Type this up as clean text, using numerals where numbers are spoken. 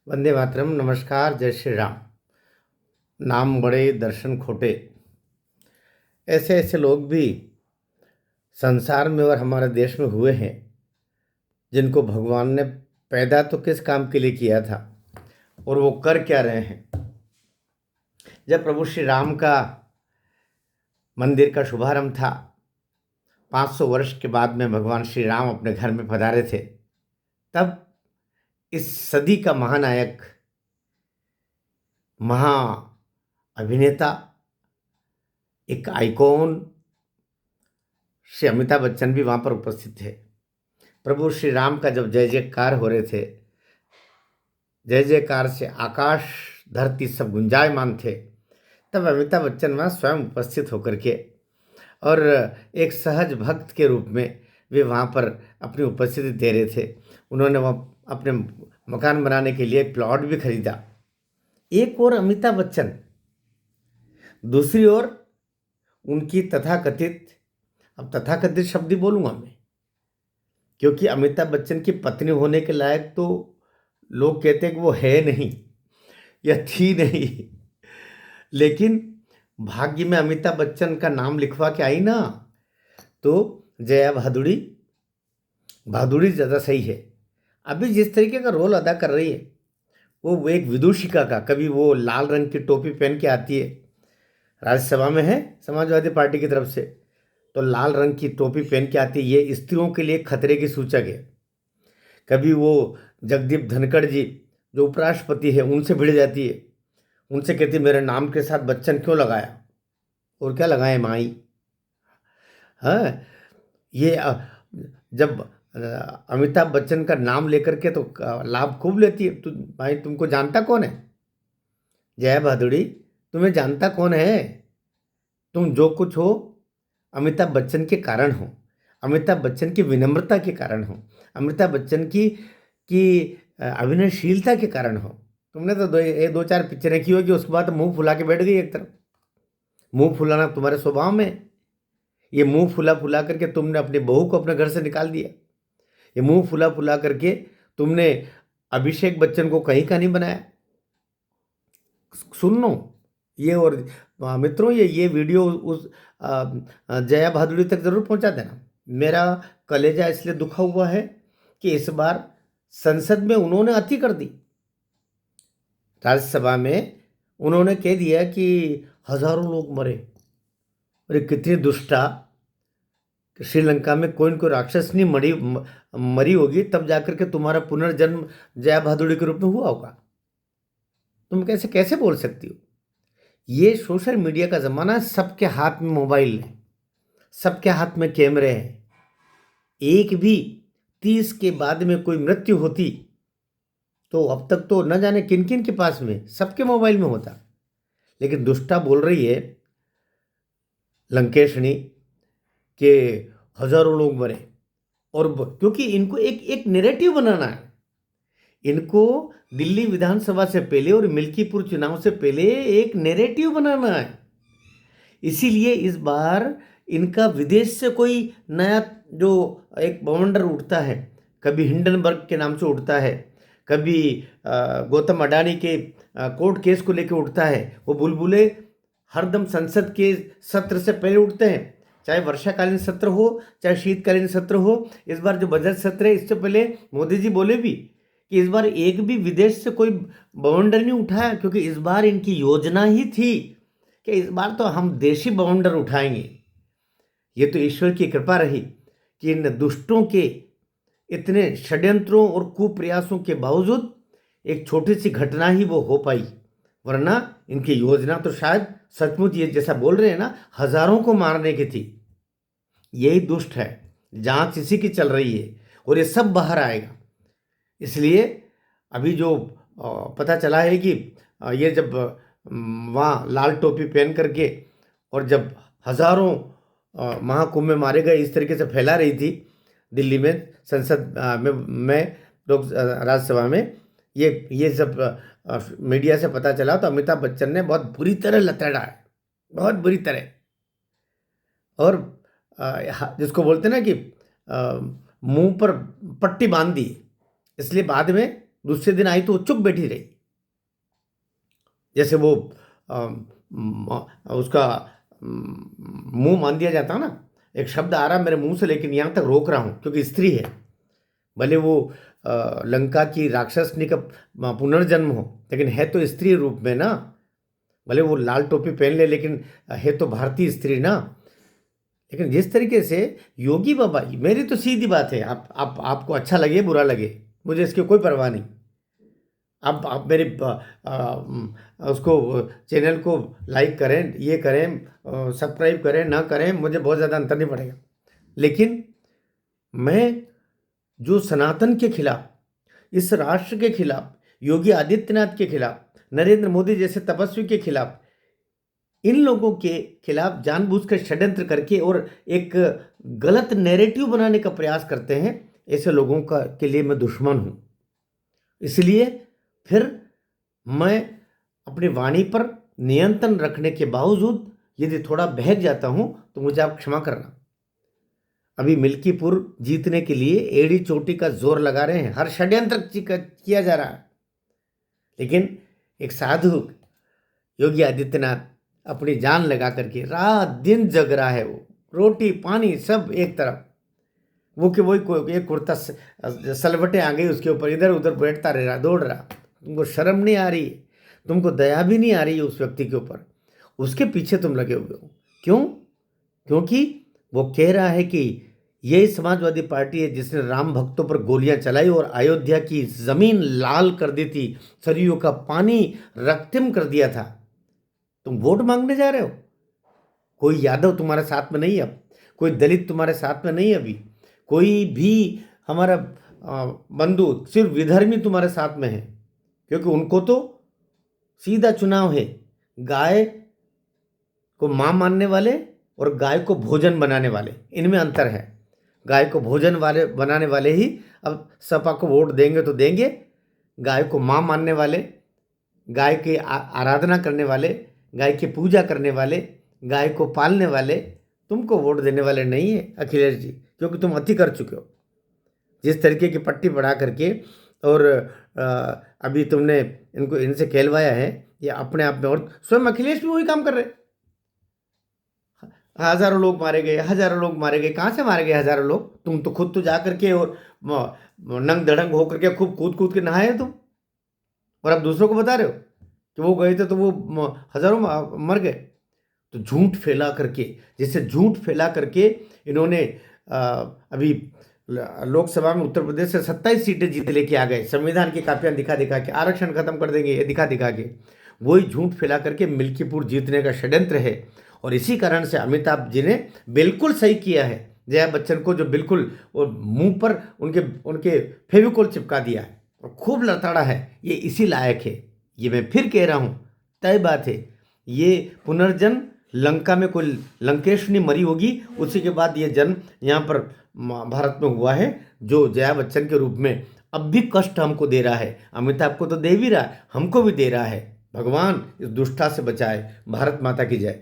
वंदे मातरम। नमस्कार, जय श्री राम। नाम बड़े दर्शन खोटे। ऐसे ऐसे लोग भी संसार में और हमारे देश में हुए हैं जिनको भगवान ने पैदा तो किस काम के लिए किया था और वो कर क्या रहे हैं। जब प्रभु श्री राम का मंदिर का शुभारंभ था, 500 वर्ष के बाद में भगवान श्री राम अपने घर में पधारे थे, तब इस सदी का महानायक, महा अभिनेता, एक आइकॉन श्री अमिताभ बच्चन भी वहाँ पर उपस्थित थे। प्रभु श्री राम का जब जय जयकार हो रहे थे, जय जयकार से आकाश धरती सब गुंजायमान थे, तब अमिताभ बच्चन वहाँ स्वयं उपस्थित होकर के और एक सहज भक्त के रूप में वे वहाँ पर अपनी उपस्थिति दे रहे थे। उन्होंने वहाँ अपने मकान बनाने के लिए एक प्लॉट भी खरीदा। एक और अमिताभ बच्चन, दूसरी ओर उनकी तथाकथित, अब तथाकथित शब्द ही बोलूँगा मैं, क्योंकि अमिताभ बच्चन की पत्नी होने के लायक तो लोग कहते हैं कि वो है नहीं या थी नहीं, लेकिन भाग्य में अमिताभ बच्चन का नाम लिखवा के आई ना, तो जया भादुड़ी, भादुड़ी ज़्यादा सही है। अभी जिस तरीके का रोल अदा कर रही है, वो एक विदूषिका का, कभी वो लाल रंग की टोपी पहन के आती है, राज्यसभा में है समाजवादी पार्टी की तरफ से, तो लाल रंग की टोपी पहन के आती है, ये स्त्रियों के लिए खतरे की सूचक है। कभी वो जगदीप धनखड़ जी जो उपराष्ट्रपति है उनसे भिड़ जाती है, उनसे कहती है मेरे नाम के साथ बच्चन क्यों लगाया, और क्या लगाए माई। हाँ, ये जब अमिताभ बच्चन का नाम लेकर के तो लाभ खूब लेती है। भाई तुमको जानता कौन है जया भादुड़ी, तुम्हें जानता कौन है? तुम जो कुछ हो अमिताभ बच्चन के कारण हो, अमिताभ बच्चन की विनम्रता के कारण हो, अमिताभ बच्चन की अभिनयशीलता के कारण हो। तुमने तो दो चार पिक्चरें की होगी, उसके बाद तो मुंह फुला के बैठ गई एक तरफ। मुंह फुलाना तुम्हारे स्वभाव में है। ये मुंह फुला फुला करके तुमने अपनी बहू को अपने घर से निकाल दिया। ये मुंह फुला फुला करके तुमने अभिषेक बच्चन को कहीं का नहीं बनाया। सुन लो ये, और मित्रों ये वीडियो उस जया भादुड़ी तक जरूर पहुंचा देना। मेरा कलेजा इसलिए दुखा हुआ है कि इस बार संसद में उन्होंने अति कर दी। राज्यसभा में उन्होंने कह दिया कि हजारों लोग मरे। अरे कितनी दुष्टा! श्रीलंका में कोई न कोई राक्षस नहीं मरी होगी, तब जाकर के तुम्हारा पुनर्जन्म जया भादुड़ी के रूप में हुआ होगा। तुम कैसे कैसे बोल सकती हो? ये सोशल मीडिया का ज़माना है, सबके हाथ में मोबाइल है, सबके हाथ में कैमरे हैं। एक भी 30 के बाद में कोई मृत्यु होती तो अब तक तो न जाने किन किन के पास में, सबके मोबाइल में होता। लेकिन दुष्टा बोल रही है लंकेशनी के हजारों लोग मरे, और क्योंकि इनको एक एक नैरेटिव बनाना है। इनको दिल्ली विधानसभा से पहले और मिल्कीपुर चुनाव से पहले एक नैरेटिव बनाना है। इसीलिए इस बार इनका विदेश से कोई नया जो एक बवंडर उठता है, कभी हिंडनबर्ग के नाम से उठता है, कभी गौतम अडानी के कोर्ट केस को लेकर उठता है। वो बुलबुले हरदम संसद के सत्र से पहले उठते हैं, चाहे वर्षाकालीन सत्र हो चाहे शीतकालीन सत्र हो। इस बार जो बजट सत्र है, इससे पहले मोदी जी बोले भी कि इस बार एक भी विदेश से कोई बवंडर नहीं उठाया, क्योंकि इस बार इनकी योजना ही थी कि इस बार तो हम देशी बवंडर उठाएंगे। ये तो ईश्वर की कृपा रही कि इन दुष्टों के इतने षड्यंत्रों और कुप्रयासों के बावजूद एक छोटी सी घटना ही वो हो पाई, वरना इनकी योजना तो शायद सचमुच ये जैसा बोल रहे हैं ना, हजारों को मारने की थी। यही दुष्ट है, जांच इसी की चल रही है और ये सब बाहर आएगा। इसलिए अभी जो पता चला है कि ये जब वहाँ लाल टोपी पहन करके और जब हजारों महाकुंभ में मारे गए इस तरीके से फैला रही थी दिल्ली में संसद में लोक राज्यसभा में, ये सब मीडिया से पता चला, तो अमिताभ बच्चन ने बहुत बुरी तरह लतेड़ा है, बहुत बुरी तरह। और जिसको बोलते हैं ना कि मुंह पर पट्टी बांध दी, इसलिए बाद में दूसरे दिन आई तो वो चुप बैठी रही, जैसे वो उसका मुंह मान दिया जाता ना, एक शब्द आ रहा मेरे मुंह से लेकिन यहाँ तक रोक रहा हूँ क्योंकि स्त्री है। भले वो लंका की राक्षसनी का पुनर्जन्म हो लेकिन है तो स्त्री रूप में ना। भले वो लाल टोपी पहन ले लेकिन है तो भारतीय स्त्री ना। लेकिन जिस तरीके से योगी बाबा, मेरी तो सीधी बात है, आपको अच्छा लगे बुरा लगे मुझे इसकी कोई परवाह नहीं। आप मेरे उसको चैनल को लाइक करें, ये करें, सब्सक्राइब करें ना करें, मुझे बहुत ज़्यादा अंतर नहीं पड़ेगा। लेकिन मैं जो सनातन के खिलाफ, इस राष्ट्र के खिलाफ, योगी आदित्यनाथ के खिलाफ, नरेंद्र मोदी जैसे तपस्वी के खिलाफ, इन लोगों के खिलाफ जानबूझकर षड्यंत्र करके और एक गलत नैरेटिव बनाने का प्रयास करते हैं, ऐसे लोगों का के लिए मैं दुश्मन हूँ। इसलिए फिर मैं अपनी वाणी पर नियंत्रण रखने के बावजूद यदि थोड़ा बहक जाता हूँ तो मुझे आप क्षमा करना। अभी मिल्कीपुर जीतने के लिए एड़ी चोटी का जोर लगा रहे हैं, हर षड्यंत्र किया जा रहा है, लेकिन एक साधु योगी आदित्यनाथ अपनी जान लगा करके रात दिन जग रहा है। वो रोटी पानी सब एक तरफ, वो कि वही एक कुर्ता सलवटें आ गई उसके ऊपर, इधर उधर बैठता रह रहा, दौड़ रहा। तुमको शर्म नहीं आ रही, तुमको दया भी नहीं आ रही है उस व्यक्ति के ऊपर, उसके पीछे तुम लगे हुए हो। क्यों? क्योंकि वो कह रहा है कि यही समाजवादी पार्टी है जिसने राम भक्तों पर गोलियां चलाई और अयोध्या की जमीन लाल कर दी थी, सरयू का पानी रक्तिम कर दिया था। तुम वोट मांगने जा रहे हो? कोई यादव तुम्हारे साथ में नहीं है, अब कोई दलित तुम्हारे साथ में नहीं है, अभी कोई भी हमारा बंधु, सिर्फ विधर्मी तुम्हारे साथ में है, क्योंकि उनको तो सीधा चुनाव है। गाय को मां मानने वाले और गाय को भोजन बनाने वाले, इनमें अंतर है। गाय को भोजन वाले बनाने वाले ही अब सपा को वोट देंगे तो देंगे, गाय को मां मानने वाले, गाय की आराधना करने वाले, गाय की पूजा करने वाले, गाय को पालने वाले तुमको वोट देने वाले नहीं है अखिलेश जी, क्योंकि तुम अति कर चुके हो। जिस तरीके की पट्टी बढ़ा करके और अभी तुमने इनसे कहलवाया है, ये अपने आप में, और स्वयं अखिलेश भी वही काम कर रहे। हजारों लोग मारे गए, हजारों लोग मारे गए, कहाँ से मारे गए हजारों लोग? तुम तो खुद तो जा करके और नंग धड़ंग होकर के खूब कूद कूद के नहाए तुम, और अब दूसरों को बता रहे हो कि वो गए थे तो वो हजारों मर गए। तो झूठ फैला करके, जैसे झूठ फैला करके इन्होंने अभी लोकसभा में उत्तर प्रदेश से 27 सीटें जीत लेके आ गए, संविधान की कापियां दिखा दिखा के, आरक्षण खत्म कर देंगे ये दिखा दिखा के, वही झूठ फैला करके मिल्कीपुर जीतने का षड्यंत्र है। और इसी कारण से अमिताभ जी ने बिल्कुल सही किया है, जया बच्चन को जो बिल्कुल मुंह पर उनके फेविकोल चिपका दिया है और खूब लताड़ा है, ये इसी लायक है। ये मैं फिर कह रहा हूँ, तय बात है, ये पुनर्जन्म लंका में कोई लंकेशनी मरी होगी, उसी के बाद ये जन्म यहाँ पर भारत में हुआ है, जो जया बच्चन के रूप में अब भी कष्ट हमको दे रहा है। अमिताभ को तो दे भी रहा है, हमको भी दे रहा है। भगवान इस दुष्टता से बचाए। भारत माता की जय।